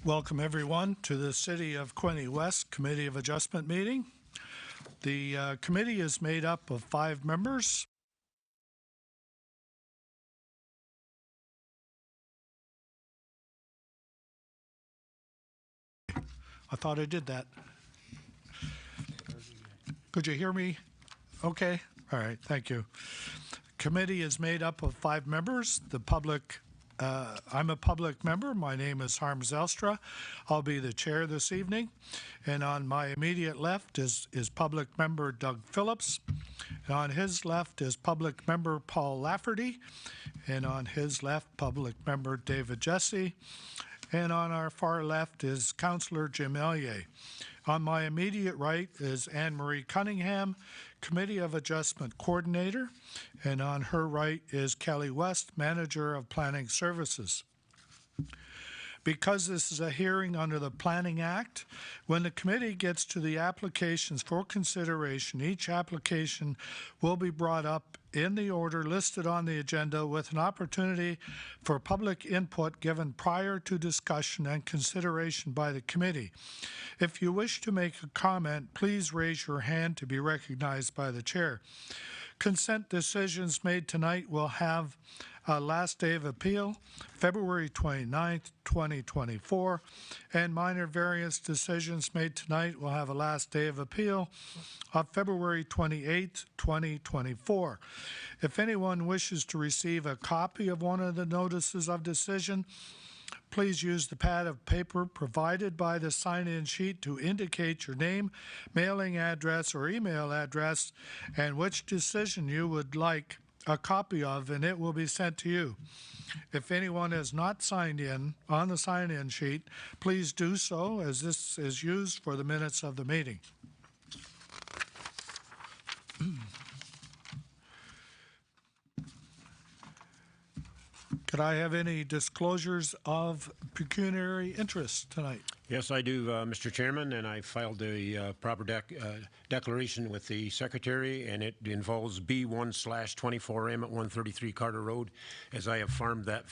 Welcome everyone to the City of Quinte West Committee of Adjustment meeting. The committee is made up of 5 members. I thought I did that. Could you hear me? Okay. All right. Thank you. Committee is made up of 5 members. I'm a public member. My name is Harm Zelstra. I'll be the chair this evening. And on my immediate left is public member Doug Phillips. And on his left is public member Paul Lafferty. And on his left, public member David Jesse. And on our far left is Councillor Jim Ellier. On my immediate right is Anne-Marie Cunningham, Committee of Adjustment Coordinator, and on her right is Kelly West, Manager of Planning Services. Because this is a hearing under the Planning Act, when the committee gets to the applications for consideration, each application will be brought up in the order listed on the agenda with an opportunity for public input given prior to discussion and consideration by the committee. If you wish to make a comment, please raise your hand to be recognized by the chair. Consent decisions made tonight will have a last day of appeal, February 29th, 2024, and minor variance decisions made tonight will have a last day of appeal of February 28th, 2024. If anyone wishes to receive a copy of one of the notices of decision, please use the pad of paper provided by the sign-in sheet to indicate your name, mailing address, or email address, and which decision you would like a copy of, and it will be sent to you. If anyone has not signed in on the sign-in sheet, please do so, as this is used for the minutes of the meeting. Could I have any disclosures of pecuniary interest tonight? Yes, I do, Mr. Chairman, and I filed a proper declaration with the Secretary, and it involves B1/24M at 133 Carter Road, as I have farmed that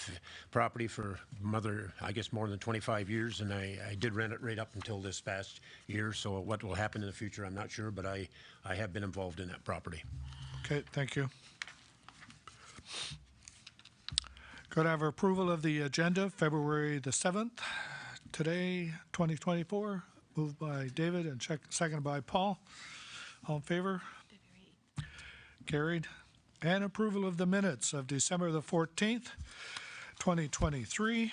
property for more than 25 years, and I did rent it right up until this past year, so what will happen in the future, I'm not sure, but I have been involved in that property. Okay, thank you. Could I have approval of the agenda, February the 7th, today, 2024, moved by David and seconded by Paul. All in favor? Carried. And approval of the minutes of December the 14th, 2023.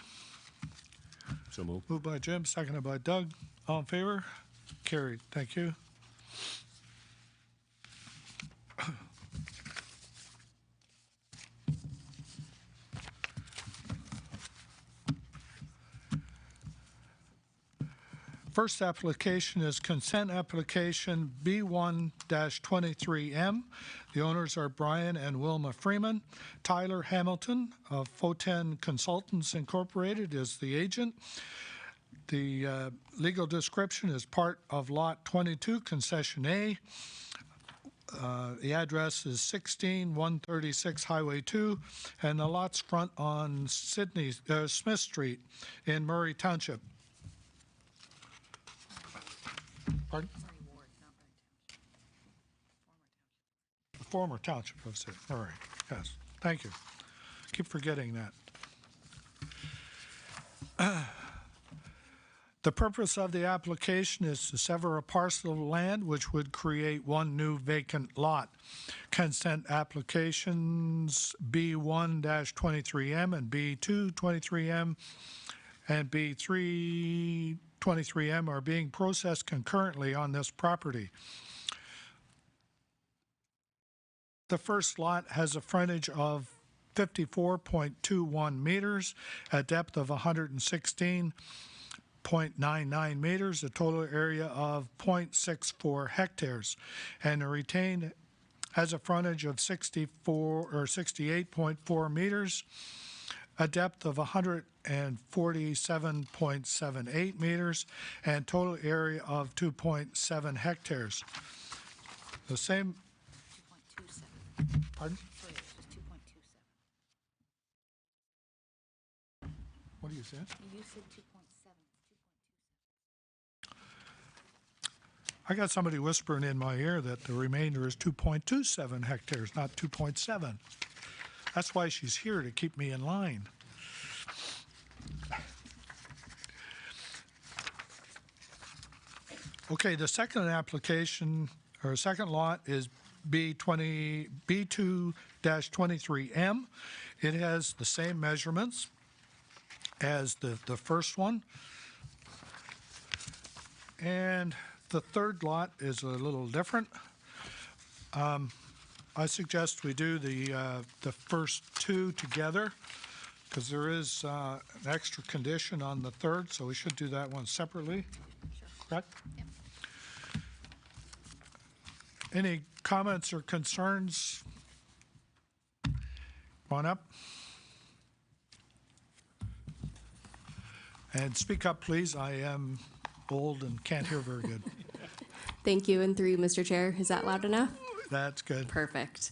So moved. Moved by Jim, seconded by Doug. All in favor? Carried. Thank you. First application is consent application B1-23M. The owners are Brian and Wilma Freeman. Tyler Hamilton of Foten Consultants Incorporated is the agent. The legal description is part of Lot 22, Concession A. The address is 16136 Highway 2, and the lots front on Smith Street in Murray Township. Pardon? Former township of City. All right. Yes. Thank you. Keep forgetting that. The purpose of the application is to sever a parcel of land which would create one new vacant lot. Consent applications B1-23M and B2-23M and B3-23M are being processed concurrently on this property. The first lot has a frontage of 54.21 meters, a depth of 116.99 meters, a total area of 0.64 hectares, and the retained has a frontage of 68.4 meters, a depth of 147.78 meters, and total area of 2.7 hectares. The same. 2.27. Pardon? Sorry, it's just 2.27. What do you say? You said 2.7. I got somebody whispering in my ear that the remainder is 2.27 hectares, not 2.7. That's why she's here, to keep me in line. Okay, the second application, or second lot, is B2-23M. It has the same measurements as the first one. And the third lot is a little different. I suggest we do the first two together, because there is an extra condition on the third, so we should do that one separately. Sure. Correct? Yep. Any comments or concerns? Come on up. And speak up, please. I am old and can't hear very good. Thank you, and through you, Mr. Chair. Is that loud enough? That's good. Perfect.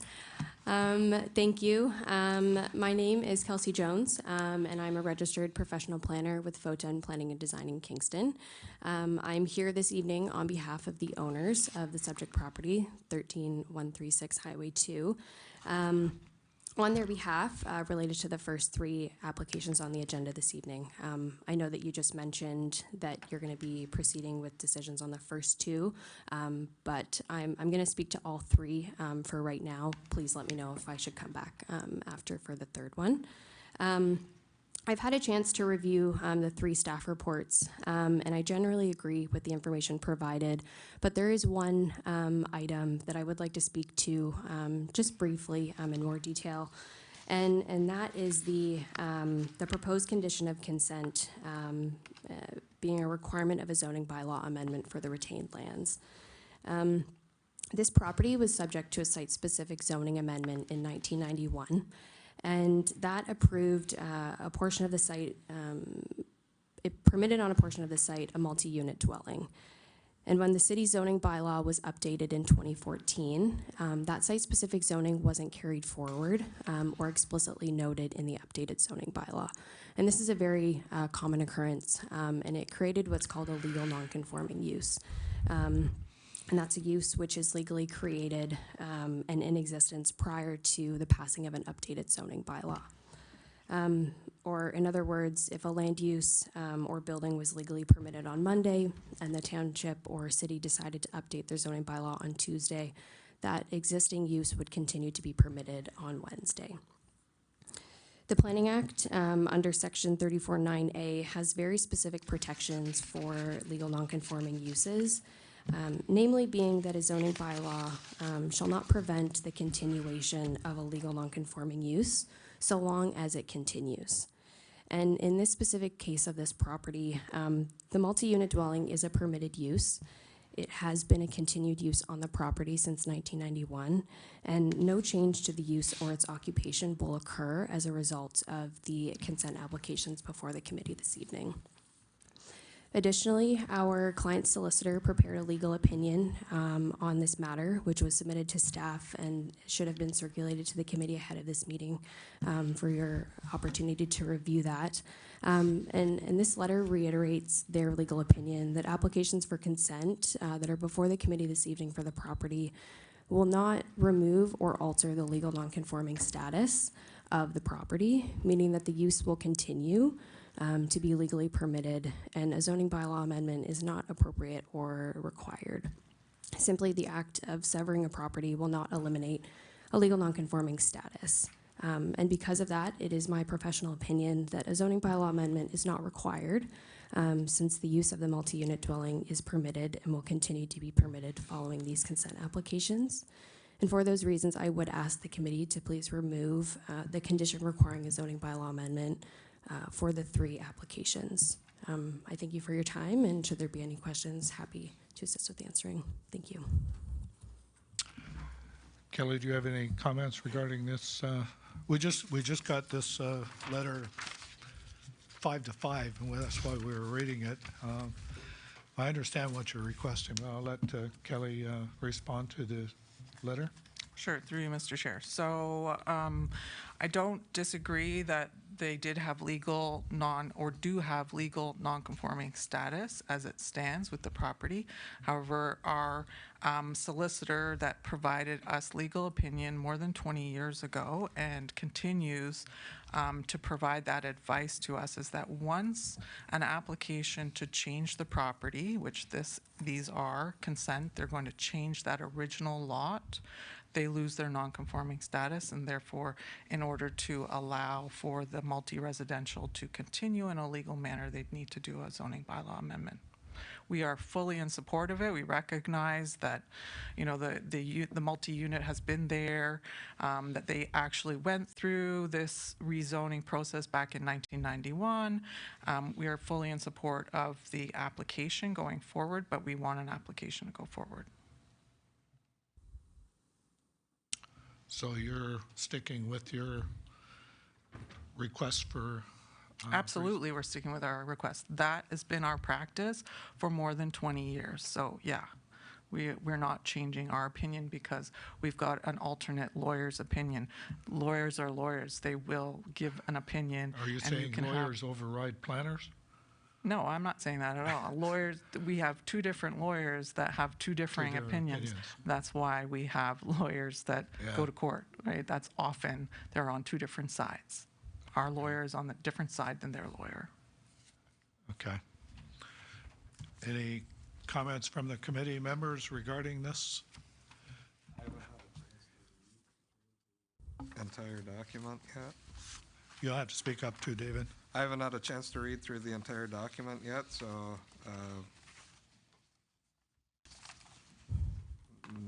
Thank you. My name is Kelsey Jones, and I'm a registered professional planner with Photon Planning and Design in Kingston. I'm here this evening on behalf of the owners of the subject property, 13136 Highway 2. On their behalf, related to the first three applications on the agenda this evening. I know that you just mentioned that you're going to be proceeding with decisions on the first two, but I'm going to speak to all three for right now. Please let me know if I should come back after for the third one. I've had a chance to review the three staff reports, and I generally agree with the information provided, but there is one item that I would like to speak to just briefly in more detail, and that is the proposed condition of consent being a requirement of a zoning bylaw amendment for the retained lands. This property was subject to a site-specific zoning amendment in 1991. And that approved a portion of the site, it permitted on a portion of the site a multi-unit dwelling. And when the city zoning bylaw was updated in 2014, that site-specific zoning wasn't carried forward or explicitly noted in the updated zoning bylaw. And this is a very common occurrence, and it created what's called a legal nonconforming use. And that's a use which is legally created and in existence prior to the passing of an updated zoning bylaw. Or in other words, if a land use or building was legally permitted on Monday and the township or city decided to update their zoning bylaw on Tuesday, that existing use would continue to be permitted on Wednesday. The Planning Act, under Section 34(9)A, has very specific protections for legal nonconforming uses. Namely being that a zoning bylaw shall not prevent the continuation of a legal nonconforming use so long as it continues. And in this specific case of this property, the multi-unit dwelling is a permitted use. It has been a continued use on the property since 1991, and no change to the use or its occupation will occur as a result of the consent applications before the committee this evening. Additionally, our client solicitor prepared a legal opinion on this matter, which was submitted to staff and should have been circulated to the committee ahead of this meeting for your opportunity to review that. And this letter reiterates their legal opinion that applications for consent that are before the committee this evening for the property will not remove or alter the legal nonconforming status of the property, meaning that the use will continue to be legally permitted, and a zoning bylaw amendment is not appropriate or required. Simply, the act of severing a property will not eliminate a legal nonconforming status. And because of that, it is my professional opinion that a zoning bylaw amendment is not required, since the use of the multi-unit dwelling is permitted and will continue to be permitted following these consent applications. And for those reasons, I would ask the committee to please remove the condition requiring a zoning bylaw amendment for the three applications. I thank you for your time, and should there be any questions, happy to assist with answering. Thank you. Kelly, do you have any comments regarding this? We just got this letter 5 to 5, and that's why we were reading it. I understand what you're requesting. I'll let Kelly respond to the letter. Sure, through you, Mr. Chair. So I don't disagree that they did have do have legal non-conforming status as it stands with the property. However, our solicitor that provided us legal opinion more than 20 years ago and continues to provide that advice to us is that once an application to change the property, which these are consent, they're going to change that original lot, they lose their non-conforming status, and therefore, in order to allow for the multi-residential to continue in a legal manner, they'd need to do a zoning bylaw amendment. We are fully in support of it. We recognize that, you know, the multi-unit has been there, that they actually went through this rezoning process back in 1991. We are fully in support of the application going forward, but we want an application to go forward. So you're sticking with your request for... Absolutely, we're sticking with our request. That has been our practice for more than 20 years. So yeah, we're not changing our opinion because we've got an alternate lawyer's opinion. Lawyers are lawyers. They will give an opinion. Are you saying lawyers override planners? No, I'm not saying that at all. Lawyers, we have two different lawyers that have two differing opinions. That's why we have lawyers that go to court, right? That's often they're on two different sides. Our lawyer is on the different side than their lawyer. Okay. Any comments from the committee members regarding this? I haven't had a chance to read the entire document yet. You'll have to speak up too, David. I haven't had a chance to read through the entire document yet, so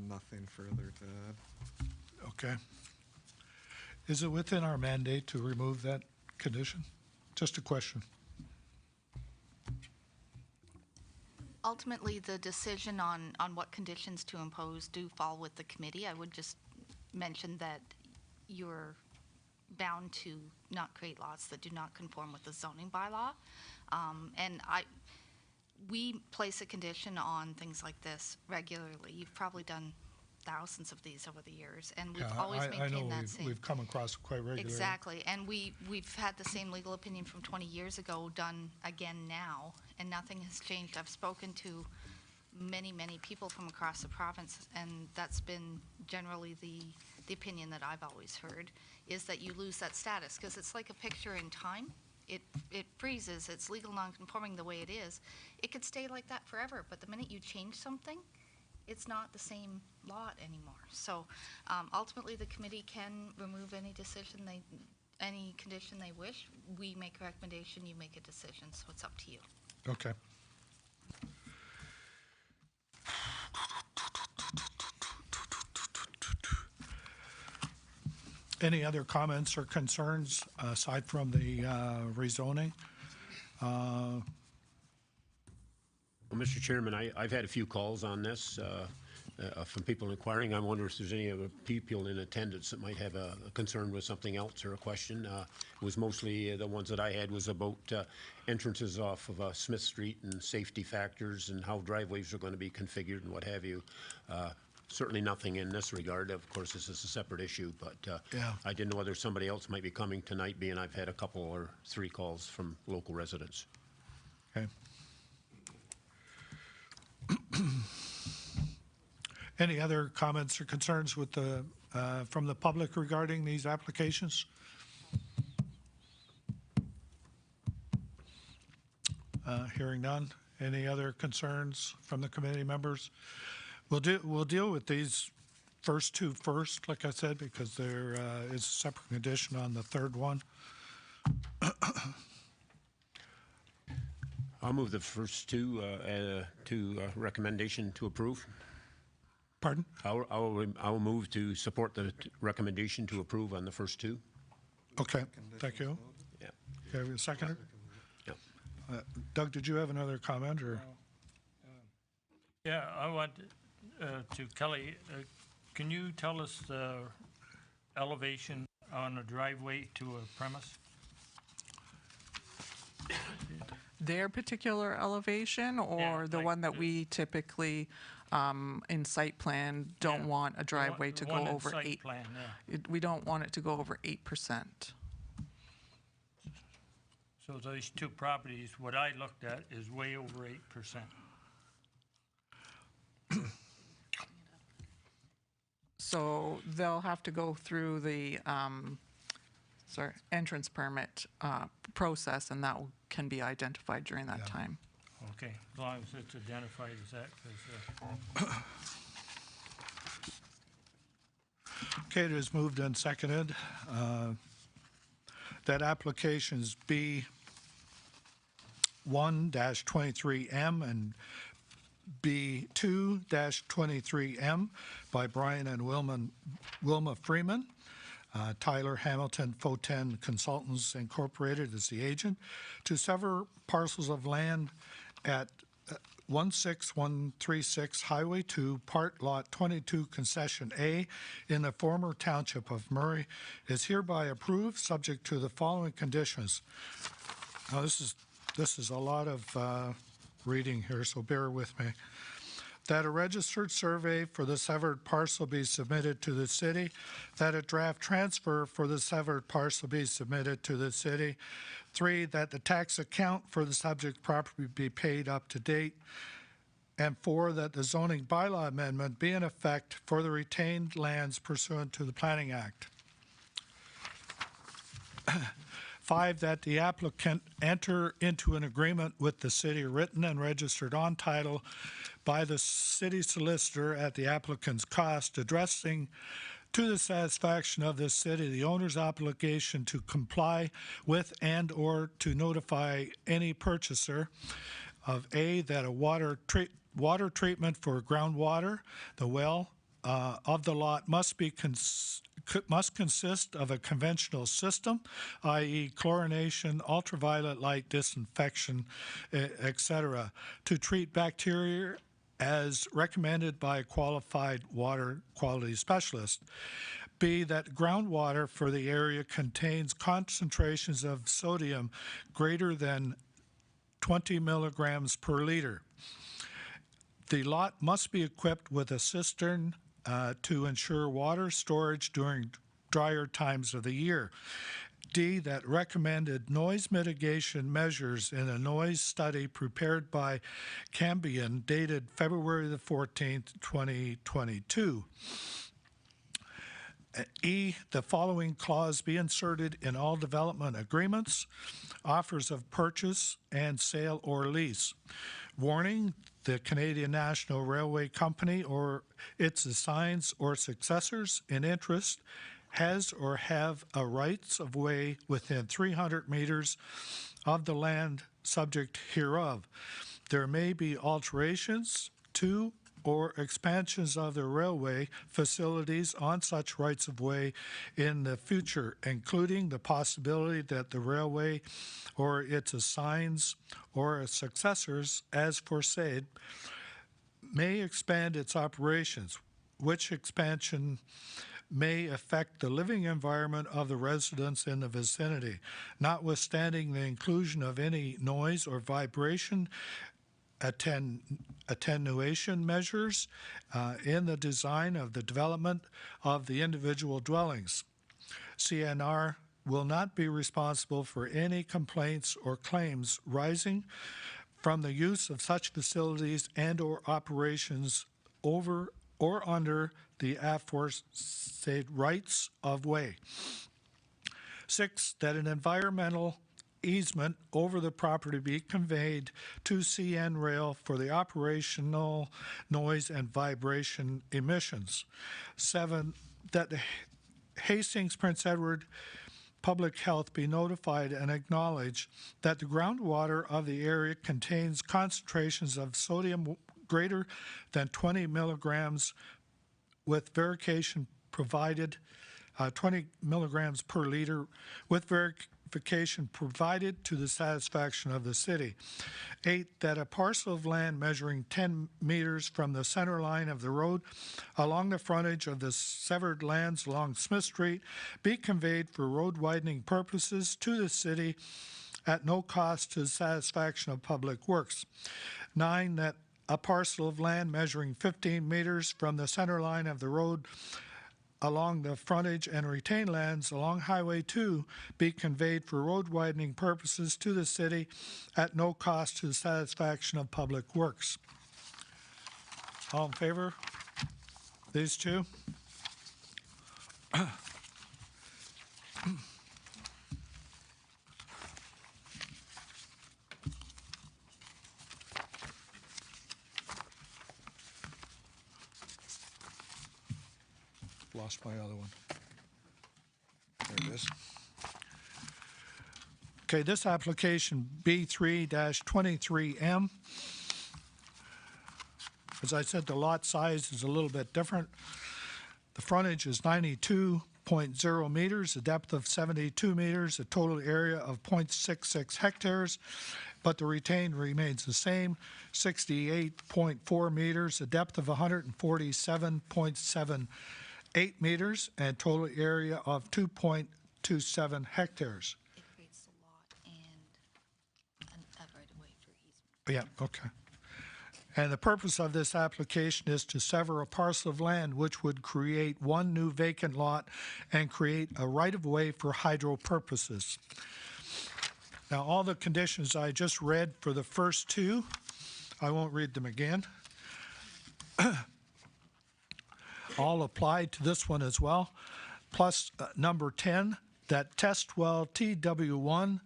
nothing further to add. Okay. Is it within our mandate to remove that condition? Just a question. Ultimately, the decision on what conditions to impose do fall with the committee. I would just mention that you're bound to not create lots that do not conform with the zoning bylaw. We place a condition on things like this regularly. You've probably done thousands of these over the years, and we've always maintained that same. We've come across quite regularly. Exactly, and we've had the same legal opinion from 20 years ago done again now, and nothing has changed. I've spoken to many people from across the province, and that's been generally the opinion that I've always heard, is that you lose that status, because it's like a picture in time. It freezes, it's legal non-conforming the way it is. It could stay like that forever, but the minute you change something, it's not the same lot anymore. So ultimately, the committee can remove any any condition they wish. We make a recommendation, you make a decision, so it's up to you. Okay. Any other comments or concerns aside from the rezoning? Well, Mr. Chairman, I've had a few calls on this from people inquiring. I wonder if there's any other people in attendance that might have a concern with something else or a question. It was mostly the ones that I had was about entrances off of Smith Street and safety factors and how driveways are going to be configured and what have you. Certainly nothing in this regard. Of course, this is a separate issue, but I didn't know whether somebody else might be coming tonight, being I've had a couple or three calls from local residents. Okay. Any other comments or concerns with the from the public regarding these applications? Hearing none. Any other concerns from the committee members? We'll deal with these first two first, like I said, because there is a separate condition on the third one. I'll move the first two to recommendation to approve. Pardon? I'll move to support the recommendation to approve on the first two. Okay, thank you. Yeah. Okay, a seconder? Yeah. Doug, did you have another comment or? Yeah, I want to Kelly, can you tell us the elevation on a driveway to a premise? Their particular elevation, or the one that we typically in site plan don't want a driveway to go over 8%. Plan, yeah. We don't want it to go over 8%. So So those two properties, what I looked at is way over 8%. So they'll have to go through the entrance permit process, and that can be identified during that time. Okay, as long as it's identified as that, 'cause, Okay, it is moved and seconded that applications B1-23M and B2-23M by Brian and Wilma Freeman, Tyler Hamilton Foten Consultants Incorporated is the agent, to sever parcels of land at 16136 Highway 2, Part Lot 22, Concession A, in the former township of Murray, is hereby approved, subject to the following conditions. Now, this is a lot of reading here, so bear with me. That a registered survey for the severed parcel be submitted to the city, that a draft transfer for the severed parcel be submitted to the city. 3, that the tax account for the subject property be paid up to date. And 4, that the zoning bylaw amendment be in effect for the retained lands pursuant to the Planning Act. 5, that the applicant enter into an agreement with the city written and registered on title by the city solicitor at the applicant's cost, addressing to the satisfaction of the city the owner's obligation to comply with and or to notify any purchaser of A, that a water treatment for groundwater, the well of the lot must consist of a conventional system, i.e. chlorination, ultraviolet light disinfection, etc., to treat bacteria as recommended by a qualified water quality specialist. B, that groundwater for the area contains concentrations of sodium greater than 20 milligrams per liter. The lot must be equipped with a cistern to ensure water storage during drier times of the year. D, that recommended noise mitigation measures in a noise study prepared by Cambion dated February the 14th, 2022. E, the following clause be inserted in all development agreements, offers of purchase and sale or lease. Warning, the Canadian National Railway Company or its assigns or successors in interest has or have a rights of way within 300 meters of the land subject hereof. There may be alterations to or expansions of the railway facilities on such rights of way in the future, including the possibility that the railway or its assigns or its successors, as foresaid, may expand its operations, which expansion may affect the living environment of the residents in the vicinity, notwithstanding the inclusion of any noise or vibration attenuation measures in the design of the development of the individual dwellings. CNR will not be responsible for any complaints or claims rising from the use of such facilities and or operations over or under the aforesaid rights of way. 6, that an environmental easement over the property be conveyed to CN Rail for the operational noise and vibration emissions. 7, that the Hastings Prince Edward Public Health be notified and acknowledge that the groundwater of the area contains concentrations of sodium greater than 20 milligrams with verification provided, 20 milligrams per liter with verification provided to the satisfaction of the city. 8, that a parcel of land measuring 10 meters from the center line of the road along the frontage of the severed lands along Smith Street be conveyed for road widening purposes to the city at no cost to the satisfaction of public works. 9, that a parcel of land measuring 15 meters from the center line of the road along the frontage and retained lands along Highway 2 be conveyed for road widening purposes to the city at no cost to the satisfaction of Public Works. All in favor? These two? Lost my other one. There it is. Okay, this application B3-23M. As I said, the lot size is a little bit different. The frontage is 92.0 meters, a depth of 72 meters, a total area of 0.66 hectares, but the retained remains the same, 68.4 meters, a depth of 147.78 meters, and total area of 2.27 hectares. It creates a lot and a right-of-way for easement. Yeah, okay. And the purpose of this application is to sever a parcel of land which would create one new vacant lot and create a right-of-way for hydro purposes. Now, all the conditions I just read for the first two, I won't read them again. All apply to this one as well. Plus, number 10, that test well TW1,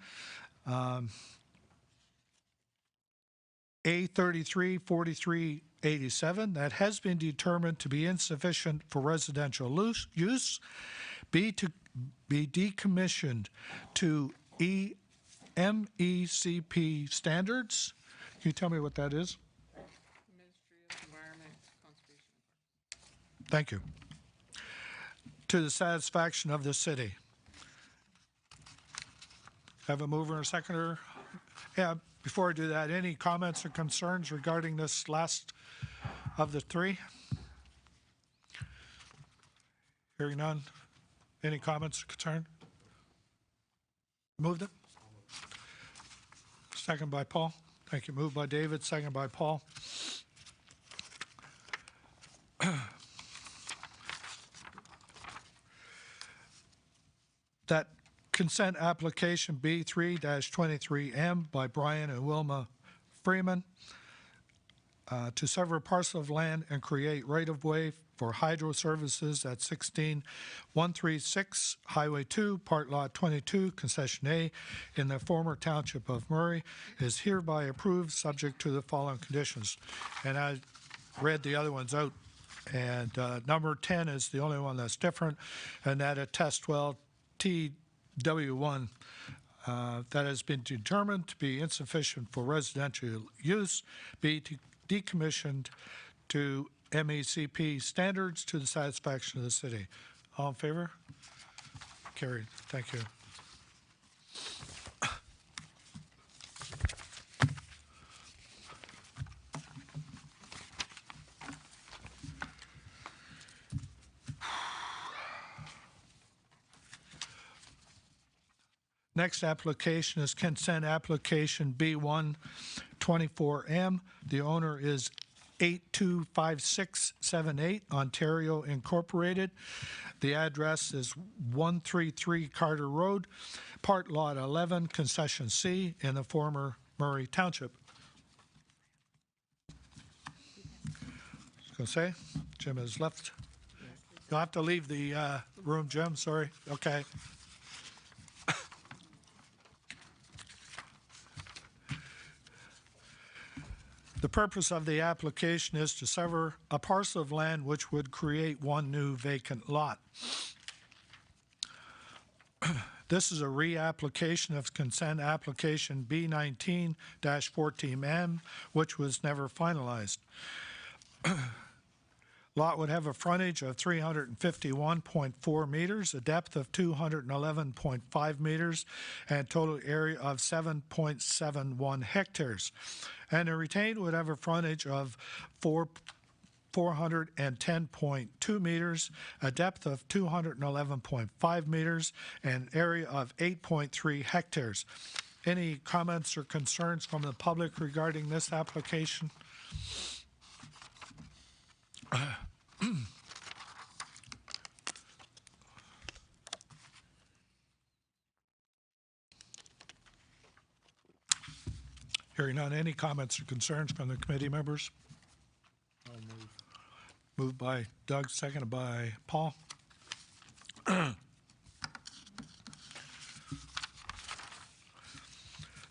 A334387, that has been determined to be insufficient for residential use, be decommissioned to MECP standards. Can you tell me what that is? Ministry of Environment, Conservation. Thank you. To the satisfaction of the city. Have a mover and a seconder? Yeah, before I do that, any comments or concerns regarding this last of the three? Hearing none. Any comments or concern? Moved it? Second by Paul. Thank you. Moved by David, second by Paul. That consent application B3-23M by Brian and Wilma Freeman to sever a parcel of land and create right-of-way for hydro services at 16136 Highway 2, Part Lot 22, Concession A, in the former Township of Murray, is hereby approved, subject to the following conditions. And I read the other ones out, and number 10 is the only one that's different, and that a test well TW1 that has been determined to be insufficient for residential use be decommissioned to MECP standards to the satisfaction of the city. All in favor? Carried. Thank you. Next application is consent application B1-24M. The owner is 825678 Ontario Incorporated. The address is 133 Carter Road, Part Lot 11, Concession C, in the former Murray Township. I was going to say, Jim has left. You'll have to leave the room, Jim. Sorry. Okay. The purpose of the application is to sever a parcel of land which would create one new vacant lot. This is a reapplication of consent application B19-14M, which was never finalized. Lot would have a frontage of 351.4 meters, a depth of 211.5 meters, and a total area of 7.71 hectares. And the retained would have a frontage of 410.2 meters, a depth of 211.5 meters, and an area of 8.3 hectares. Any comments or concerns from the public regarding this application? Hearing none, any comments or concerns from the committee members? Moved by Doug, seconded by Paul.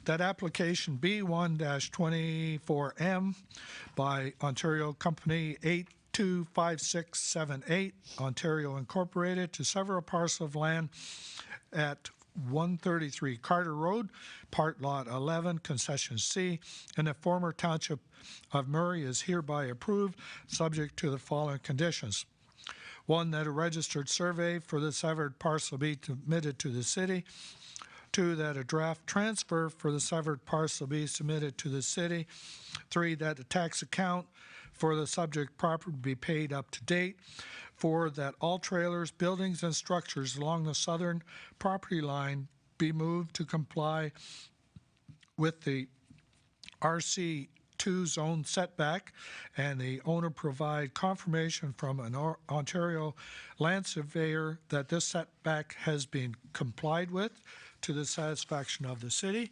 That application B1-24M by Ontario Company 825678, Ontario Incorporated, to sever a parcel of land at 133 Carter Road, Part Lot 11, Concession C, in the former township of Murray is hereby approved, subject to the following conditions. One, that a registered survey for the severed parcel be submitted to the city. Two, that a draft transfer for the severed parcel be submitted to the city. Three, that the tax account for the subject property be paid up to date. Four, that all trailers, buildings, and structures along the southern property line be moved to comply with the RC2 zone setback, and the owner provide confirmation from an Ontario land surveyor that this setback has been complied with to the satisfaction of the city.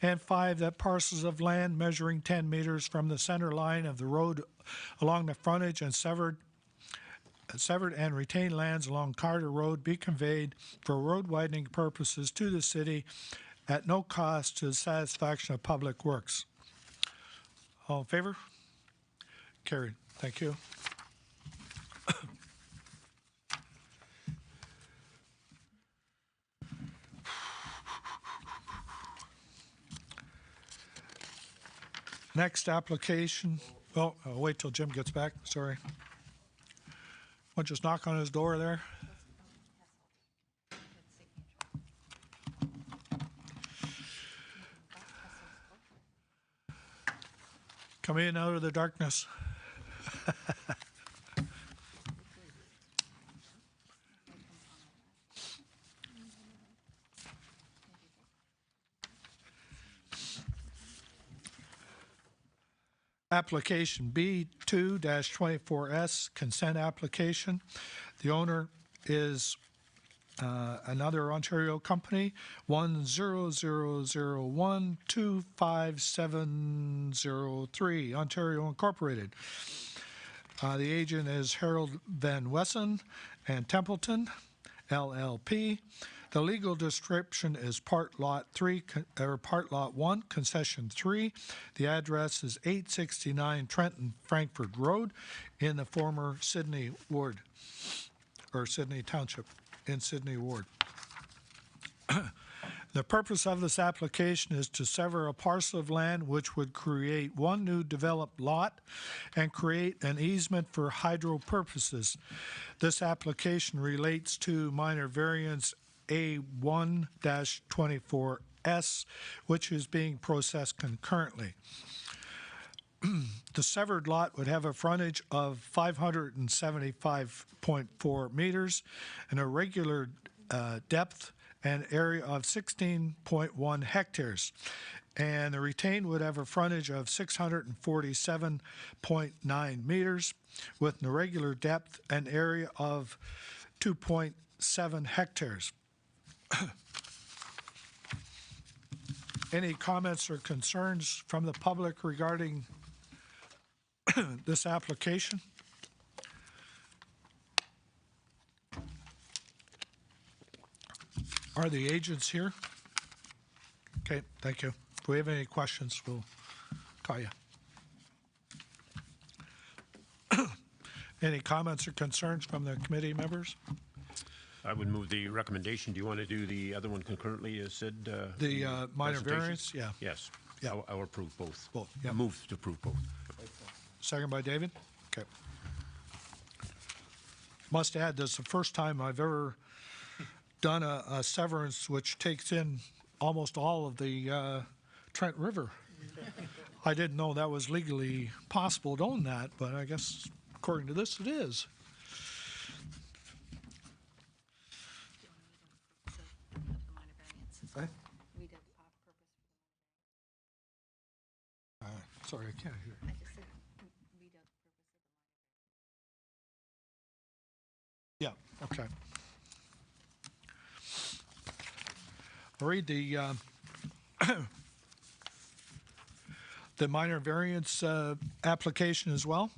And five, that parcels of land measuring 10 meters from the center line of the road along the frontage and severed and retained lands along Carter Road be conveyed for road widening purposes to the city at no cost to the satisfaction of Public Works. All in favor? Carried. Thank you. Next application. Well, I'll wait till Jim gets back. Sorry. Want to just knock on his door there? Come in out of the darkness. Application B2-24S, consent application. The owner is another Ontario company, 100012573, Ontario Incorporated. The agent is Harold Van Wessen and Templeton, LLP. The legal description is Part Lot 1, Concession 3. The address is 869 Trenton Frankfurt Road in the former Sydney Ward, or Sydney Township in Sydney Ward. The purpose of this application is to sever a parcel of land which would create one new developed lot and create an easement for hydro purposes. This application relates to minor variance A1-24S, which is being processed concurrently. The severed lot would have a frontage of 575.4 meters and a regular depth and area of 16.1 hectares. And the retained would have a frontage of 647.9 meters with an irregular depth and area of 2.7 hectares. Any comments or concerns from the public regarding this application? Are the agents here? Okay, thank you. If we have any questions, we'll call you. Any comments or concerns from the committee members? I would move the recommendation. Do you want to do the other one concurrently, as said? The minor presentation? variance, yeah. Yes. Yeah. I'll approve both. Both, yeah. Move to approve both. Second by David? Okay. Must add, this is the first time I've ever done a severance which takes in almost all of the Trent River. I didn't know that was legally possible to own that, but I guess according to this, it is. Okay. Sorry, I can't hear. Yeah, okay. I'll read the the minor variance application as well.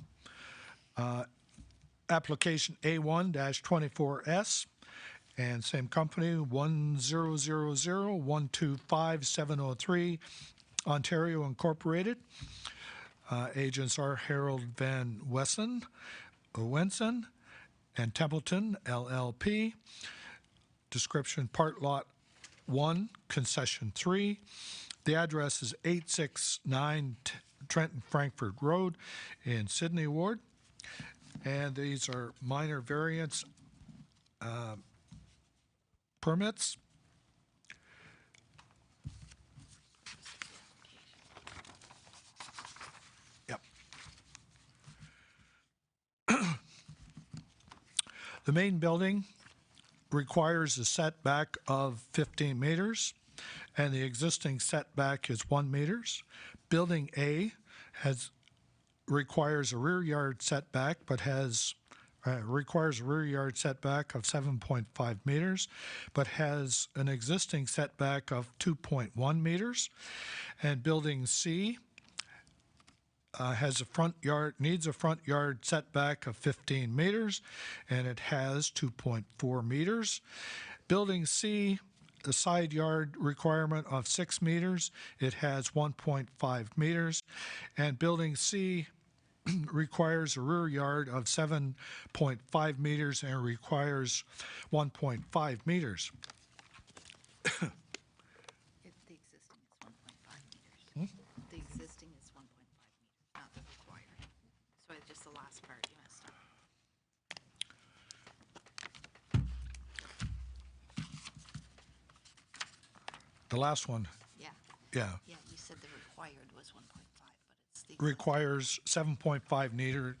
Application A1-24S, and same company, 1000125-703, Ontario Incorporated. Agents are Harold Van Wensen and Templeton, LLP. Description, part lot 1, concession 3. The address is 869 Trenton Frankfurt Road in Sydney Ward. And these are minor variance permits. Yep. The main building requires a setback of 15 meters, and the existing setback is 1 meters. Building A requires a rear yard setback, but requires a rear yard setback of 7.5 meters, but has an existing setback of 2.1 meters. And building C needs a front yard setback of 15 meters, and it has 2.4 meters. Building C, the side yard requirement of 6 meters, it has 1.5 meters. And building C requires a rear yard of 7.5 meters and requires 1.5 meters. The existing is 1.5 meters. The existing is 1.5 meters, not the required. So just the last part you messed up. The last one, Yeah, yeah, yeah, you said the required was 1.5, but it's the. requires 7.5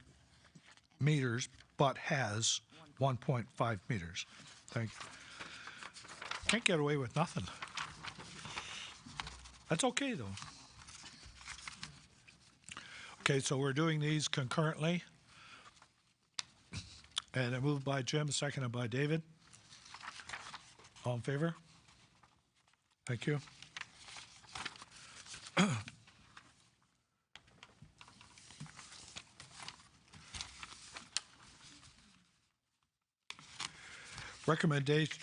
meters, but has 1.5 meters. Thank you. Can't get away with nothing. That's okay, though. Okay, so we're doing these concurrently. And a moved by Jim, seconded by David. All in favor? Thank you. Recommendation,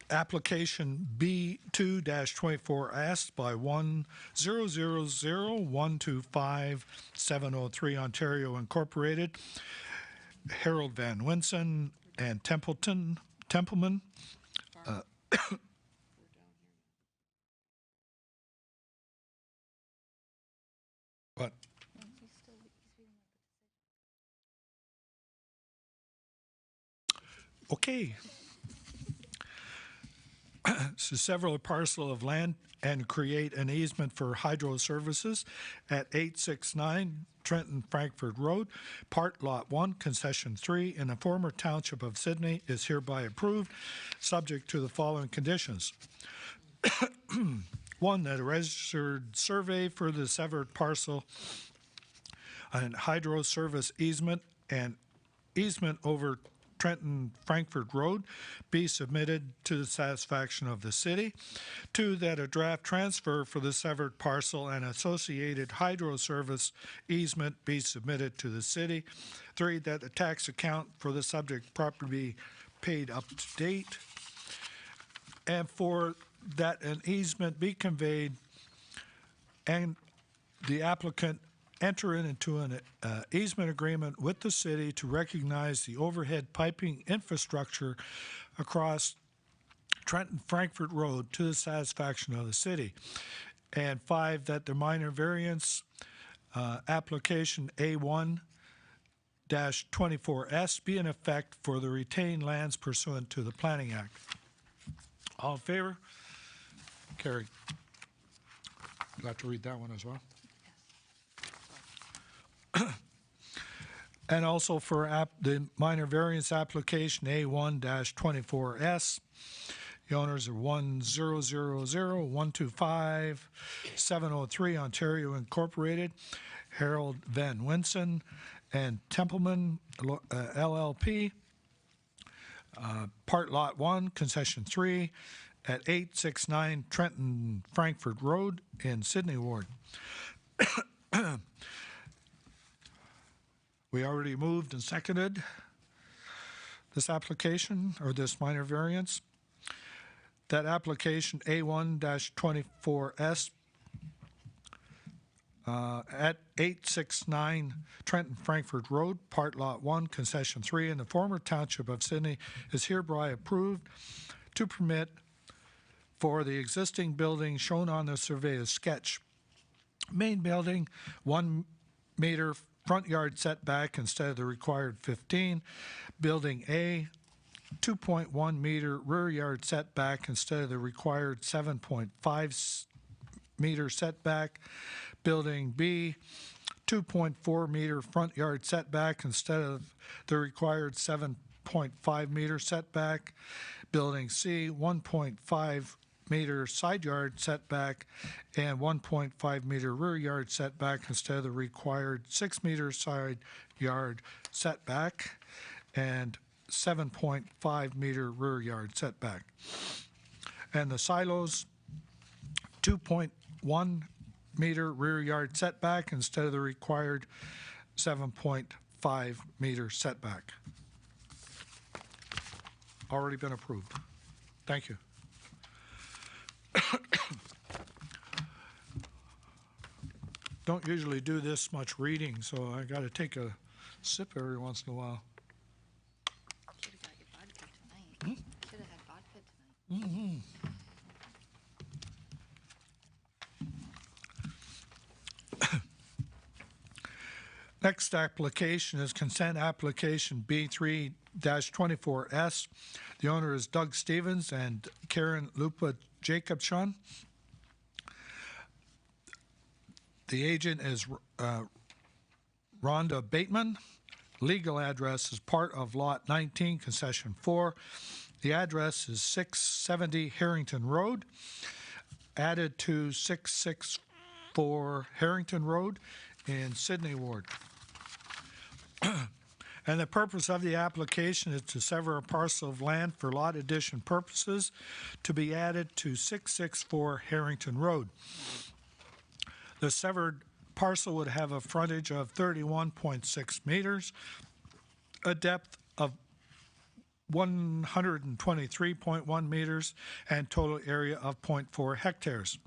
application B2-24S by 1000125-703 Ontario Incorporated, Harold Van Wensen and Templeman. What? Okay. So several parcel of land and create an easement for hydro services at 869 Trenton Frankfurt Road, part lot 1, concession 3 in the former township of Sydney is hereby approved, subject to the following conditions. 1, that a registered survey for the severed parcel and hydro service easement and easement over Trenton Frankfurt Road be submitted to the satisfaction of the city. 2, that a draft transfer for the severed parcel and associated hydro service easement be submitted to the city. 3, that the tax account for the subject property be paid up to date. And 4, that an easement be conveyed and the applicant enter into an easement agreement with the city to recognize the overhead piping infrastructure across Trenton Frankfurt Road to the satisfaction of the city. And 5, that the minor variance application A1-24S be in effect for the retained lands pursuant to the Planning Act. All in favor? Carried. You got to read that one as well. And also for the minor variance application A1-24S, the owners are 1000125-703 Ontario Incorporated, Harold Van Wensen and Templeman LLP, part lot 1, concession 3 at 869 Trenton Frankfurt Road in Sydney Ward. We already moved and seconded this application, or this minor variance. That application A1-24S at 869 Trenton Frankfurt Road, Part Lot 1, Concession 3, in the former Township of Sydney, is hereby approved to permit for the existing building shown on the surveyor's sketch. Main building, 1 meter front yard setback instead of the required 15. Building A, 2.1 meter rear yard setback instead of the required 7.5 meter setback. Building B, 2.4 meter front yard setback instead of the required 7.5 meter setback. Building C, 1.5 meter side yard setback and 1.5 meter rear yard setback instead of the required 6 meter side yard setback and 7.5 meter rear yard setback. And the silos, 2.1 meter rear yard setback instead of the required 7.5 meter setback. Already been approved. Thank you. Don't usually do this much reading, so I got to take a sip every once in a while. Should have got your vodka tonight. Should have had vodka tonight. Next application is consent application B3-24S. The owner is Doug Stevens and Karen Lupa Jacobson. The agent is Rhonda Bateman. Legal address is part of Lot 19, Concession 4. The address is 670 Harrington Road, added to 664 Harrington Road in Sydney Ward. And the purpose of the application is to sever a parcel of land for lot addition purposes to be added to 664 Harrington Road. The severed parcel would have a frontage of 31.6 meters, a depth of 123.1 meters, and total area of 0.4 hectares.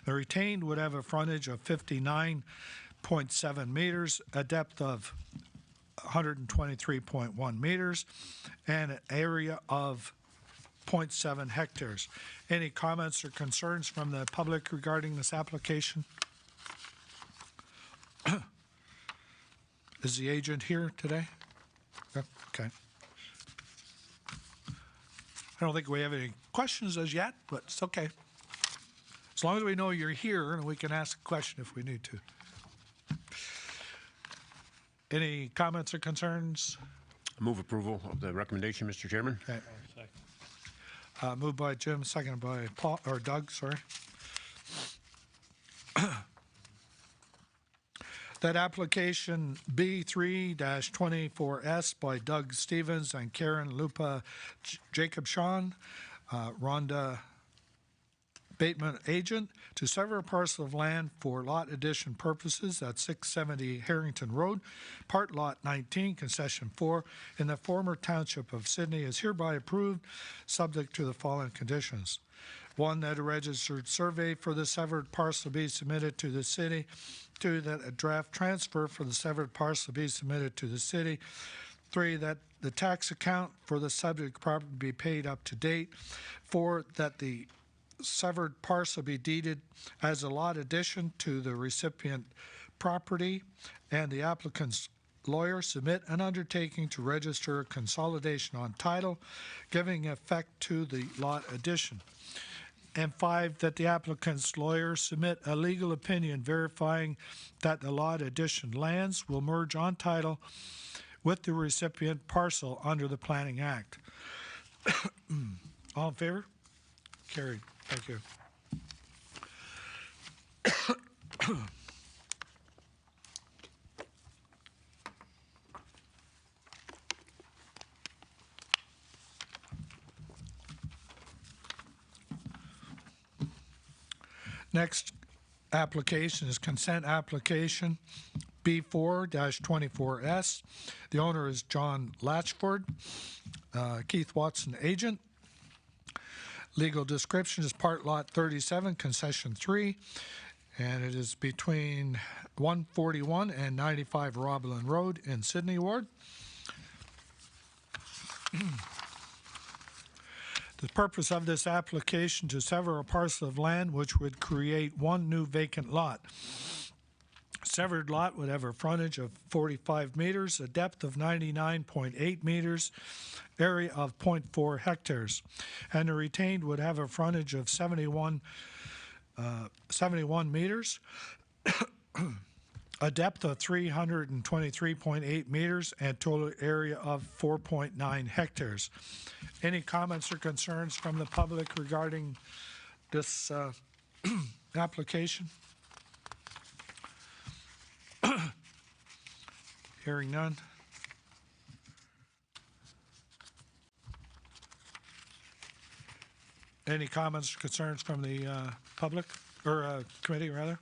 The retained would have a frontage of 59.7 meters, a depth of 123.1 meters, and an area of 0.7 hectares. Any comments or concerns from the public regarding this application? Is the agent here today? Yeah, okay. I don't think we have any questions as yet, but it's okay. As long as we know you're here and we can ask a question if we need to. Any comments or concerns? Move approval of the recommendation, Mr. Chairman. Okay. Moved by Jim, seconded by Paul, or Doug, sorry. That application B3-24S by Doug Stevens and Karen Lupa Jacobson, Rhonda Bateman agent, to sever a parcel of land for lot addition purposes at 670 Harrington Road, part lot 19, concession 4, in the former township of Sydney is hereby approved, subject to the following conditions. 1, that a registered survey for the severed parcel be submitted to the city. 2, that a draft transfer for the severed parcel be submitted to the city. 3, that the tax account for the subject property be paid up to date. 4, that the severed parcel be deeded as a lot addition to the recipient property, and the applicant's lawyer submit an undertaking to register a consolidation on title, giving effect to the lot addition. And 5, that the applicant's lawyer submit a legal opinion verifying that the lot addition lands will merge on title with the recipient parcel under the Planning Act. All in favor? Carried. Thank you. Next application is consent application B4-24S. The owner is John Latchford, Keith Watson, agent. Legal description is part lot 37, concession 3, and it is between 141 and 95 Roblin Road in Sydney Ward. The purpose of this application to sever a parcel of land which would create one new vacant lot. Severed lot would have a frontage of 45 meters, a depth of 99.8 meters, area of 0.4 hectares, and the retained would have a frontage of 71 meters, a depth of 323.8 meters, and total area of 4.9 hectares. Any comments or concerns from the public regarding this application? Hearing none. Any comments or concerns from the public, or committee, rather?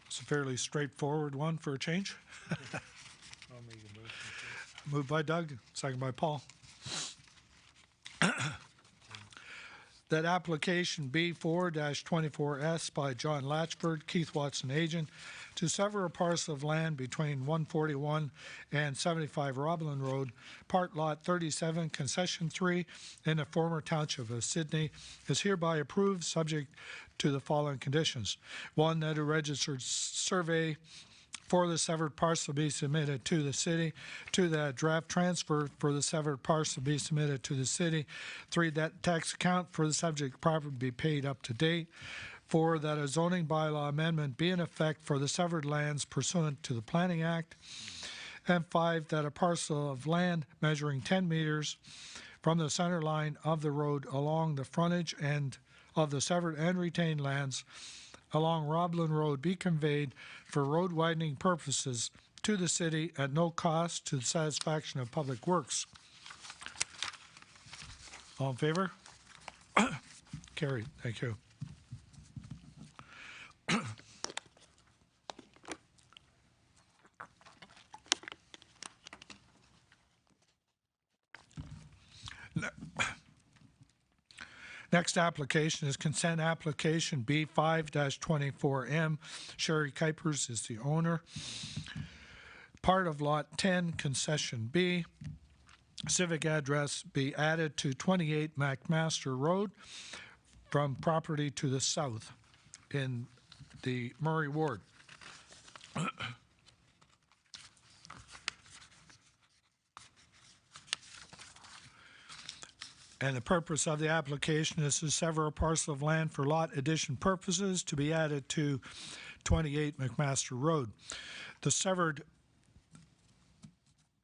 It's a fairly straightforward one for a change. Moved by Doug, second by Paul. That application B4-24S by John Latchford, Keith Watson, agent, to sever a parcel of land between 141 and 75 Roblin Road, part lot 37, concession 3, in the former township of Sydney, is hereby approved subject to the following conditions. One, that a registered survey for the severed parcel be submitted to the city. 2, that draft transfer for the severed parcel be submitted to the city. 3, that tax account for the subject property be paid up to date. 4, that a zoning bylaw amendment be in effect for the severed lands pursuant to the Planning Act. And 5, that a parcel of land measuring 10 meters from the center line of the road along the frontage and of the severed and retained lands along Roblin Road be conveyed for road widening purposes to the city at no cost to the satisfaction of Public Works. All in favor? Carried. Thank you. Next application is consent application B5-24M. Sherry Kuipers is the owner. Part of lot 10, concession B. Civic address be added to 28 McMaster Road from property to the south in the Murray Ward. And the purpose of the application is to sever a parcel of land for lot addition purposes to be added to 28 McMaster Road. The severed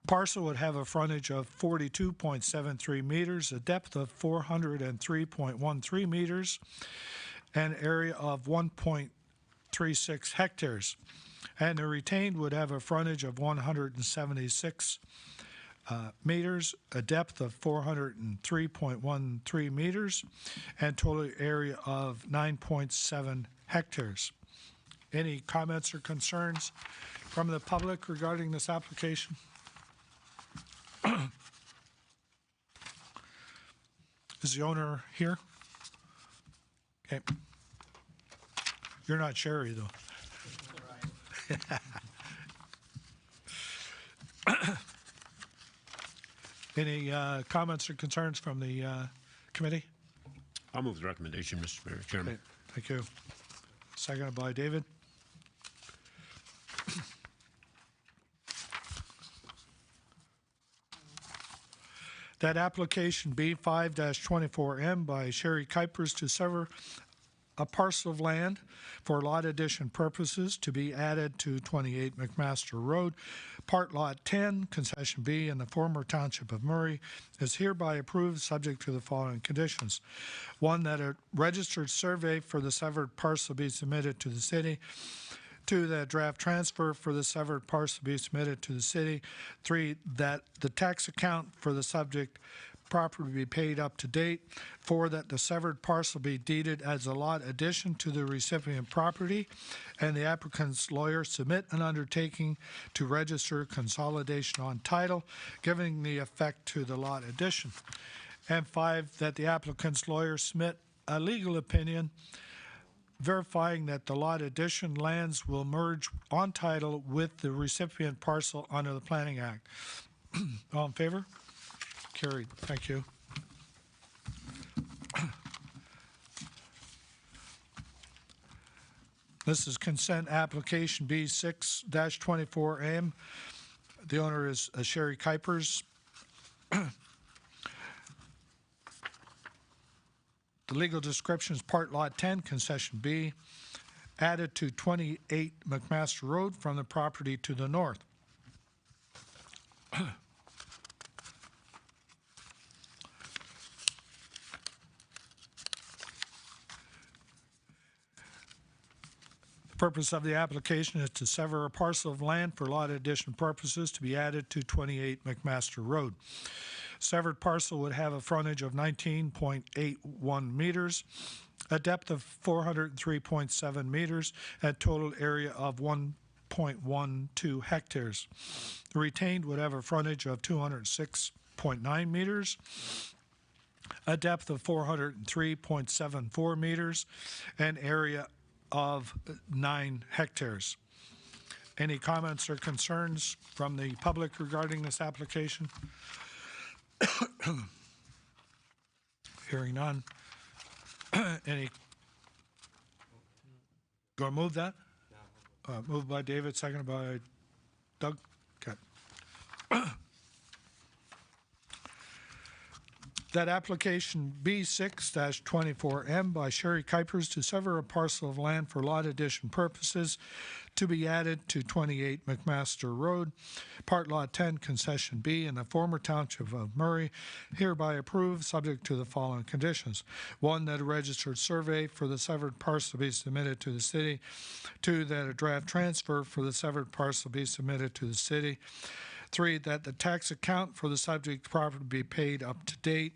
parcel would have a frontage of 42.73 meters, a depth of 403.13 meters, and area of 1.36 hectares. And the retained would have a frontage of 176 meters, a depth of 403.13 meters, and total area of 9.7 hectares. Any comments or concerns from the public regarding this application? Is the owner here? Okay. You're not Sherry, though. Any comments or concerns from the committee? I'll move the recommendation, Mr. Chairman. Okay, thank you. Seconded by David. That application B5-24M by Sherry Kuipers to sever a parcel of land for lot addition purposes to be added to 28 McMaster Road, part lot 10, concession B in the former township of Murray, is hereby approved subject to the following conditions. 1, that a registered survey for the severed parcel be submitted to the city. 2, that draft transfer for the severed parcel be submitted to the city. 3, that the tax account for the subject property be paid up to date. 4, that the severed parcel be deeded as a lot addition to the recipient property, and the applicant's lawyer submit an undertaking to register consolidation on title, giving the effect to the lot addition. And 5, that the applicant's lawyer submit a legal opinion verifying that the lot addition lands will merge on title with the recipient parcel under the Planning Act. All in favor? Carried. Thank you. This is consent application B6-24M. The owner is Sherry Kuipers. The legal description is Part Lot 10, Concession B, added to 28 McMaster Road from the property to the north. The purpose of the application is to sever a parcel of land for lot addition purposes to be added to 28 McMaster Road. Severed parcel would have a frontage of 19.81 meters, a depth of 403.7 meters, and a total area of 1.12 hectares. The retained would have a frontage of 206.9 meters, a depth of 403.74 meters, and area of 9 hectares. Any comments or concerns from the public regarding this application? Hearing none. Any? Go move that? Moved by David, seconded by Doug. Okay. That application B6-24M by Sherry Kuipers to sever a parcel of land for lot addition purposes to be added to 28 McMaster Road, Part Lot 10, Concession B, in the former township of Murray, hereby approved, subject to the following conditions. 1, that a registered survey for the severed parcel be submitted to the city. 2, that a draft transfer for the severed parcel be submitted to the city. 3, that the tax account for the subject property be paid up to date.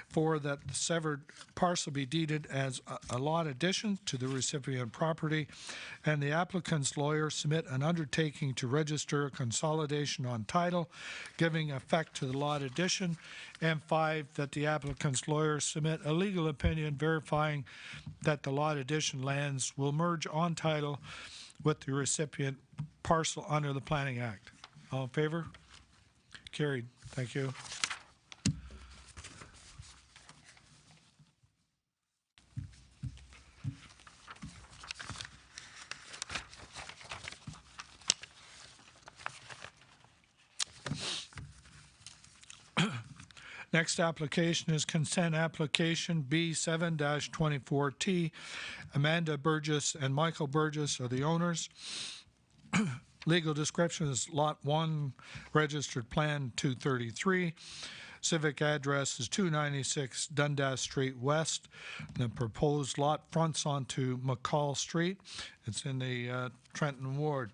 4, that the severed parcel be deeded as a lot addition to the recipient property, and the applicant's lawyer submit an undertaking to register a consolidation on title, giving effect to the lot addition. And 5, that the applicant's lawyer submit a legal opinion verifying that the lot addition lands will merge on title with the recipient parcel under the Planning Act. All in favor? Carried. Thank you. Next application is consent application B7-24T. Amanda Burgess and Michael Burgess are the owners. Legal description is Lot 1, Registered Plan 233. Civic address is 296 Dundas Street West. The proposed lot fronts onto McCall Street. It's in the Trenton Ward.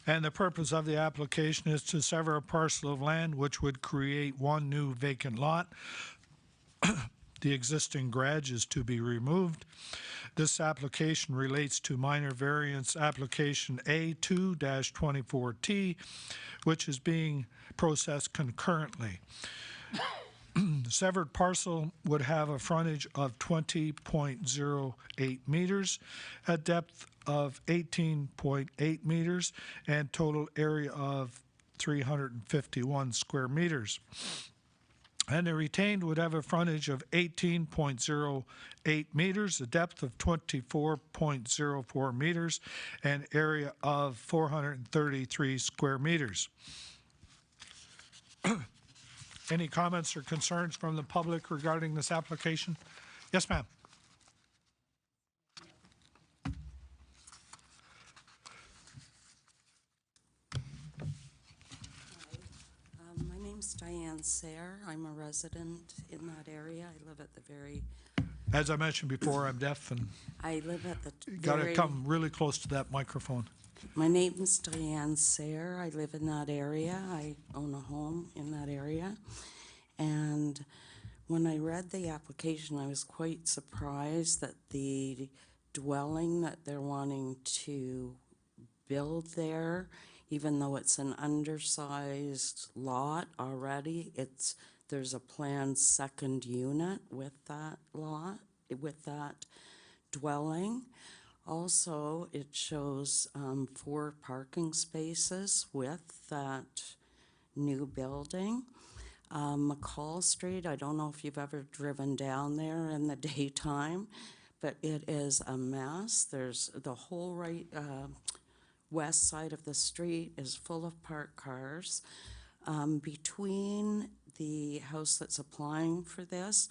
And the purpose of the application is to sever a parcel of land which would create one new vacant lot. The existing garage is to be removed. This application relates to minor variance application A2-24T, which is being processed concurrently. The severed parcel would have a frontage of 20.08 meters, a depth of 18.8 meters, and total area of 351 square meters. And the retained would have a frontage of 18.08 meters, a depth of 24.04 meters, and area of 433 square meters. Any comments or concerns from the public regarding this application? Yes, ma'am. My name's Diane Sayre. I'm a resident in that area. I live at the very As I mentioned before, I'm deaf and I live at the got to very, come really close to that microphone. my name is Diane Sayre. I live in that area. I own a home in that area. And when I read the application, I was quite surprised that the dwelling that they're wanting to build there, even though it's an undersized lot already, there's a planned second unit with that lot, with that dwelling. Also, it shows 4 parking spaces with that new building. McCall Street, I don't know if you've ever driven down there in the daytime, but it is a mess. There's the whole west side of the street is full of parked cars. Between the house that's applying for this,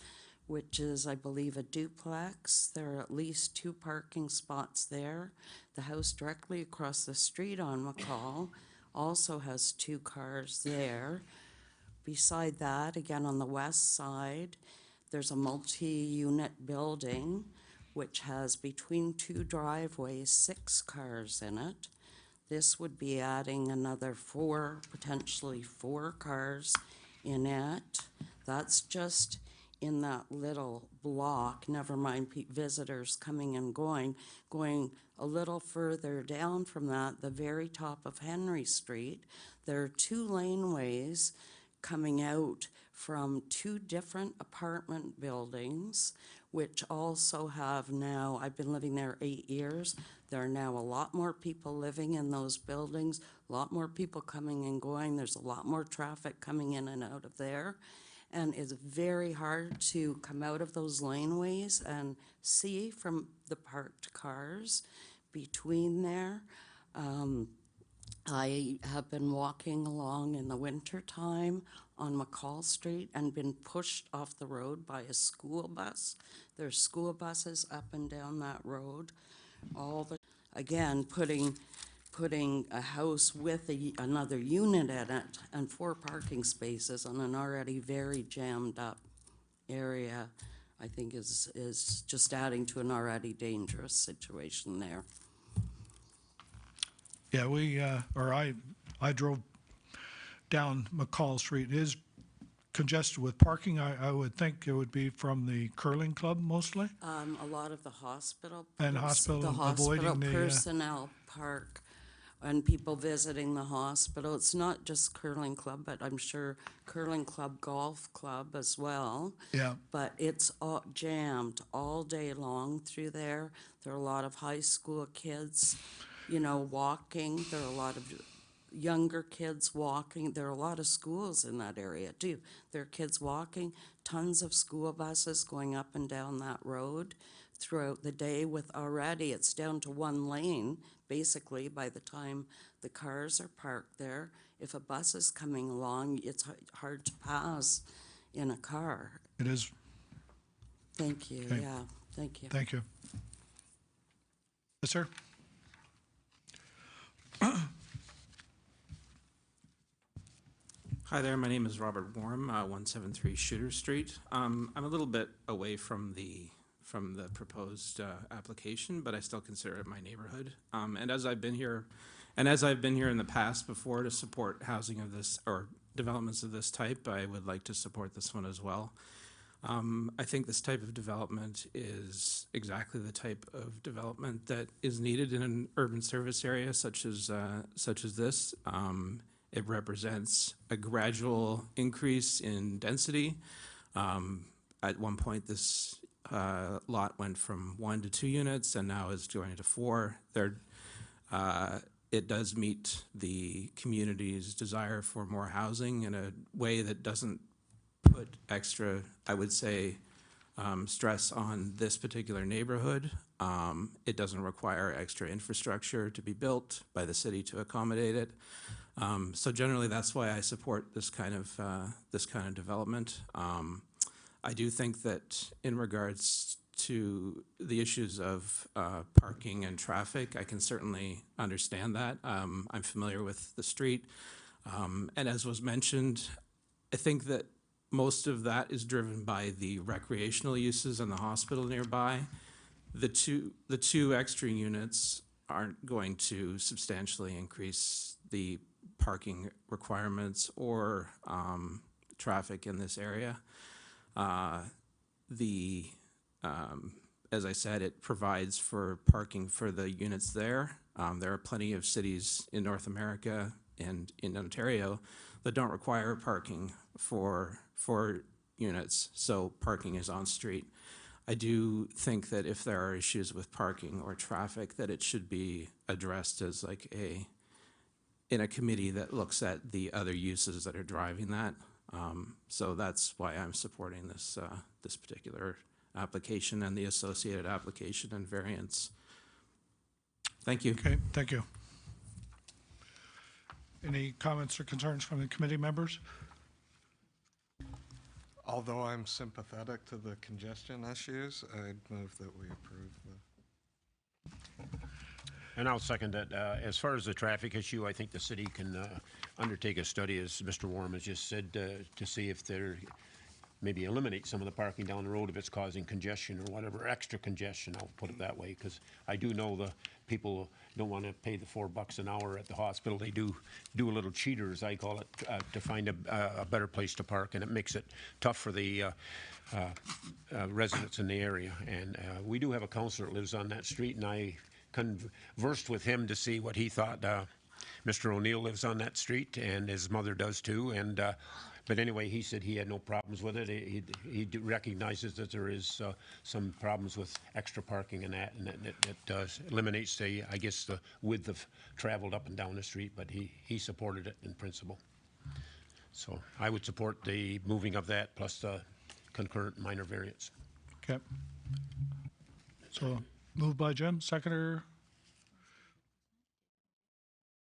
which is, I believe, a duplex, there are at least 2 parking spots there. The house directly across the street on McCall also has 2 cars there. Beside that, again on the west side, there's a multi-unit building which has between 2 driveways, 6 cars in it. This would be adding another 4, potentially 4 cars in it. That's just in that little block, never mind visitors coming and going a little further down from that, the very top of Henry Street, there are 2 laneways coming out from 2 different apartment buildings, which also have now, I've been living there 8 years, there are now a lot more people living in those buildings, a lot more people coming and going, there's a lot more traffic coming in and out of there, and it's very hard to come out of those laneways and see from the parked cars between there. I have been walking along in the winter time on McCall Street and been pushed off the road by a school bus. There's school buses up and down that road. Again, putting a house with another unit in it and 4 parking spaces on an already very jammed up area, I think is just adding to an already dangerous situation there. Yeah, I drove down McCall Street. It is congested with parking. I would think it would be from the curling club mostly. A lot of the hospital. And hospital, the hospital avoiding the, personnel park and people visiting the hospital. It's not just curling club, but I'm sure curling club, golf club as well. Yeah. But it's all jammed all day long through there. There are a lot of high school kids, walking. There are a lot of younger kids walking. There are a lot of schools in that area too. There are kids walking, tons of school buses going up and down that road throughout the day with already, it's down to 1 lane, basically, by the time the cars are parked there. If a bus is coming along, it's hard to pass in a car. it is. Thank you, Okay. yeah, thank you. Thank you. Yes, sir. Hi there, my name is Robert Worm, 173 Shooter Street. I'm a little bit away from the proposed application, but I still consider it my neighborhood. And as I've been here in the past before to support housing of this or developments of this type, I would like to support this one as well. I think this type of development is exactly the type of development that is needed in an urban service area such as this. It represents a gradual increase in density. At one point, this lot went from 1 to 2 units and now is going to 4. It does meet the community's desire for more housing in a way that doesn't put extra, I would say, stress on this particular neighborhood. It doesn't require extra infrastructure to be built by the city to accommodate it. So generally, that's why I support this kind of development. I do think that in regards to the issues of parking and traffic, I can certainly understand that. I'm familiar with the street, and as was mentioned, I think that most of that is driven by the recreational uses and the hospital nearby. The two extra units aren't going to substantially increase the parking requirements or traffic in this area. As I said, it provides for parking for the units there. There are plenty of cities in North America and in Ontario that don't require parking for units, so parking is on street. I do think that if there are issues with parking or traffic, that it should be addressed as like in a committee that looks at the other uses that are driving that. So that's why I'm supporting this this particular application and the associated application and variance. Thank you. Okay, thank you. Any comments or concerns from the committee members? Although I'm sympathetic to the congestion issues, I'd move that we approve the. And I'll second that. As far as the traffic issue, I think the city can undertake a study, as Mr. Warren has just said, to see if there maybe eliminate some of the parking down the road if it's causing congestion or whatever, extra congestion, I'll put it that way, because I do know the people don't want to pay the $4 an hour at the hospital. They do a little cheater, as I call it, to find a better place to park, and it makes it tough for the residents in the area. And we do have a councillor that lives on that street, and I conversed with him to see what he thought. Mr. O'Neill lives on that street, and his mother does too, and but anyway, he said he had no problems with it. He recognizes that there is some problems with extra parking and that, and it eliminates the, I guess, the width of traveled up and down the street, but he supported it in principle. So I would support the moving of that plus the concurrent minor variance. Okay. So moved by Jim, seconder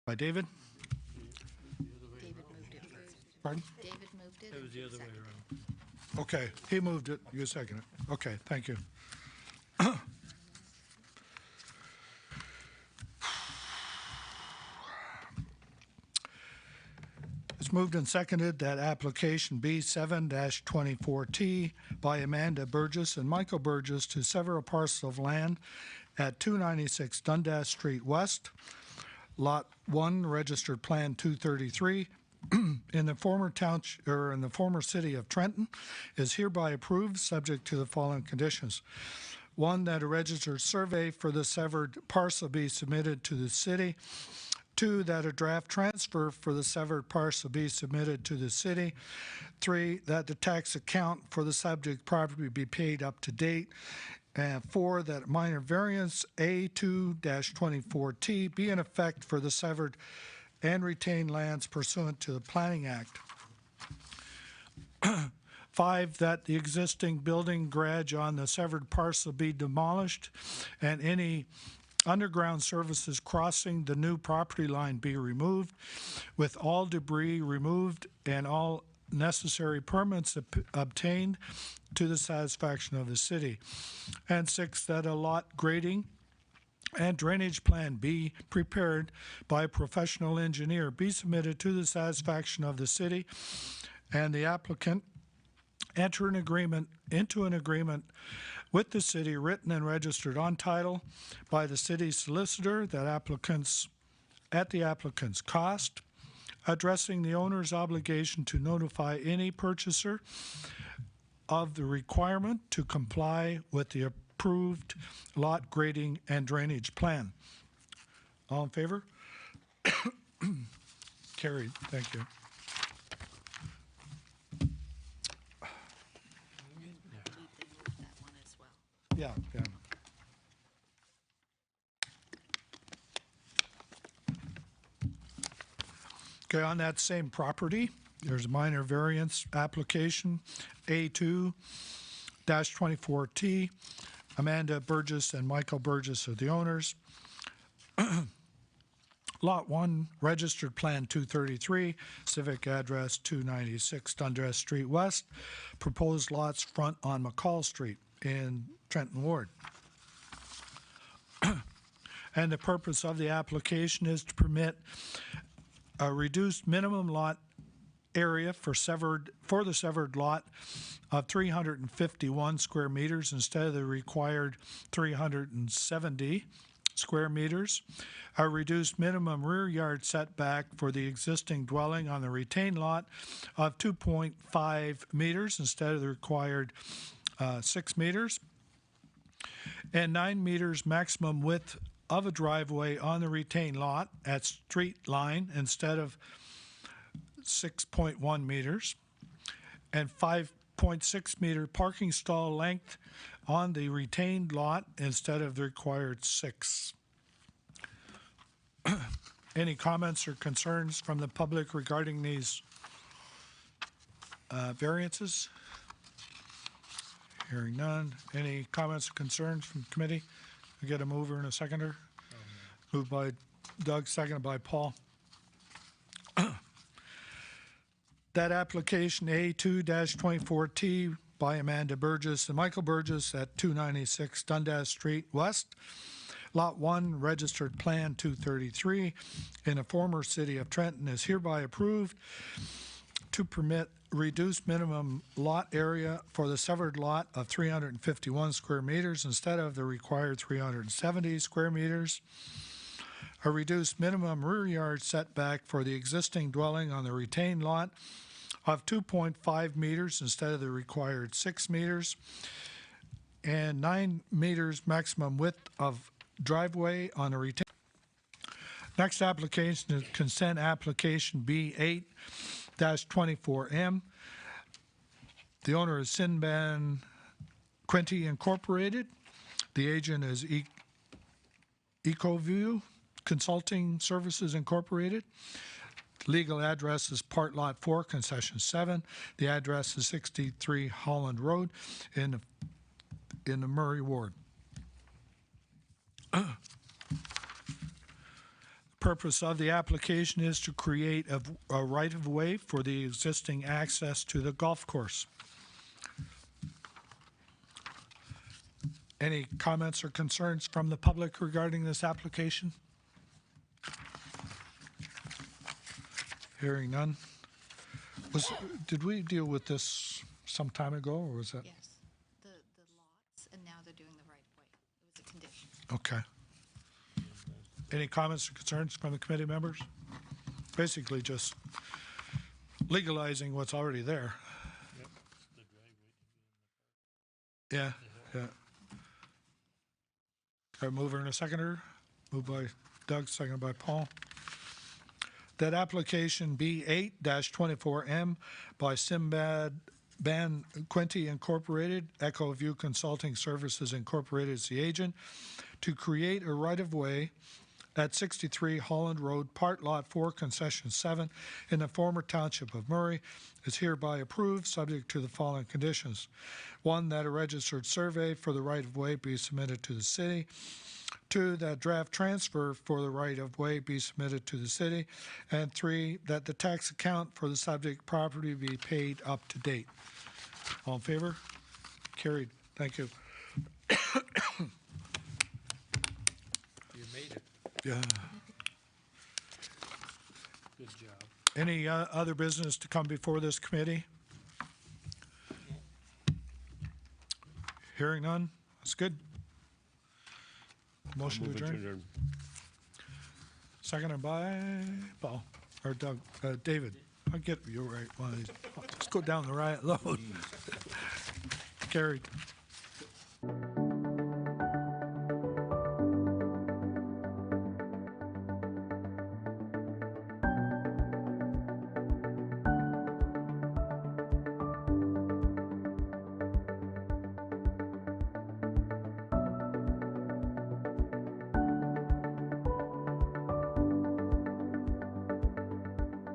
by David. David moved it first. Pardon? David moved it. It was the other way Seconded. around. Okay, he moved it, you seconded it. Okay, thank you. It's moved and seconded that application B7-24T by Amanda Burgess and Michael Burgess to sever a parcel of land at 296 Dundas Street West, Lot 1, Registered Plan 233, in the former township, or in the former city of Trenton, is hereby approved, subject to the following conditions. One, that a registered survey for the severed parcel be submitted to the city. Two, that a draft transfer for the severed parcel be submitted to the city. Three, that the tax account for the subject property be paid up to date. And four, that minor variance A2-24T be in effect for the severed and retained lands pursuant to the Planning Act. 5, that the existing building garage on the severed parcel be demolished and any underground services crossing the new property line be removed, with all debris removed and all necessary permits obtained to the satisfaction of the city. And 6, that a lot grading and drainage plan be prepared by a professional engineer, be submitted to the satisfaction of the city, and the applicant enter into an agreement with the city, written and registered on title by the city solicitor, that at the applicant's cost, addressing the owner's obligation to notify any purchaser of the requirement to comply with the approved lot grading and drainage plan. All in favor? Carried. Thank you. That one as well. Yeah. Okay, on that same property, there's a minor variance application, A2-24T. Amanda Burgess and Michael Burgess are the owners. Lot 1, Registered Plan 233, civic address 296 Dundas Street West. Proposed lots front on McCall Street in Trenton Ward. And the purpose of the application is to permit a reduced minimum lot area for the severed lot of 351 square meters instead of the required 370 square meters. A reduced minimum rear yard setback for the existing dwelling on the retained lot of 2.5 meters instead of the required 6 meters. And 9 meters maximum width of a driveway on the retained lot at street line instead of 6.1 meters. And 5.6 meter parking stall length on the retained lot instead of the required 6. Any comments or concerns from the public regarding these variances? Hearing none. Any comments or concerns from committee? We get a mover and a seconder. Moved by Doug, seconded by Paul. That application A2-24T by Amanda Burgess and Michael Burgess at 296 Dundas Street West, Lot 1, Registered Plan 233 in the former city of Trenton is hereby approved to permit reduced minimum lot area for the severed lot of 351 square meters instead of the required 370 square meters. A reduced minimum rear yard setback for the existing dwelling on the retained lot of 2.5 meters instead of the required 6 meters. And 9 meters maximum width of driveway on the retained. Next application is consent application B8-24M. The owner is Sinban Quinte Incorporated. The agent is EcoView Consulting Services Incorporated. Legal address is Part Lot 4, Concession 7. The address is 63 Holland Road in the Murray Ward. The purpose of the application is to create a right-of-way for the existing access to the golf course. Any comments or concerns from the public regarding this application? Hearing none. Did we deal with this some time ago, or was that? Yes, the lots, and now they're doing the right way. It was a condition. Okay. Any comments or concerns from the committee members? Basically just legalizing what's already there. Yeah, yeah. A mover and a seconder. Moved by Doug, seconded by Paul. That application B8-24M by Sinbad Ban Quinte Incorporated, EcoView Consulting Services Incorporated is the agent, to create a right-of-way at 63 Holland Road, Part Lot 4, Concession 7, in the former township of Murray, is hereby approved, subject to the following conditions. 1, that a registered survey for the right-of-way be submitted to the city. 2, that draft transfer for the right-of-way be submitted to the city. And 3, that the tax account for the subject property be paid up to date. All in favor? Carried. Thank you. You made it. Yeah. Good job. Any other business to come before this committee? Hearing none? That's good. Motion to adjourn. Seconded by Paul, or Doug, David. I'll get you right one of these. Let's go down the right road. Carried.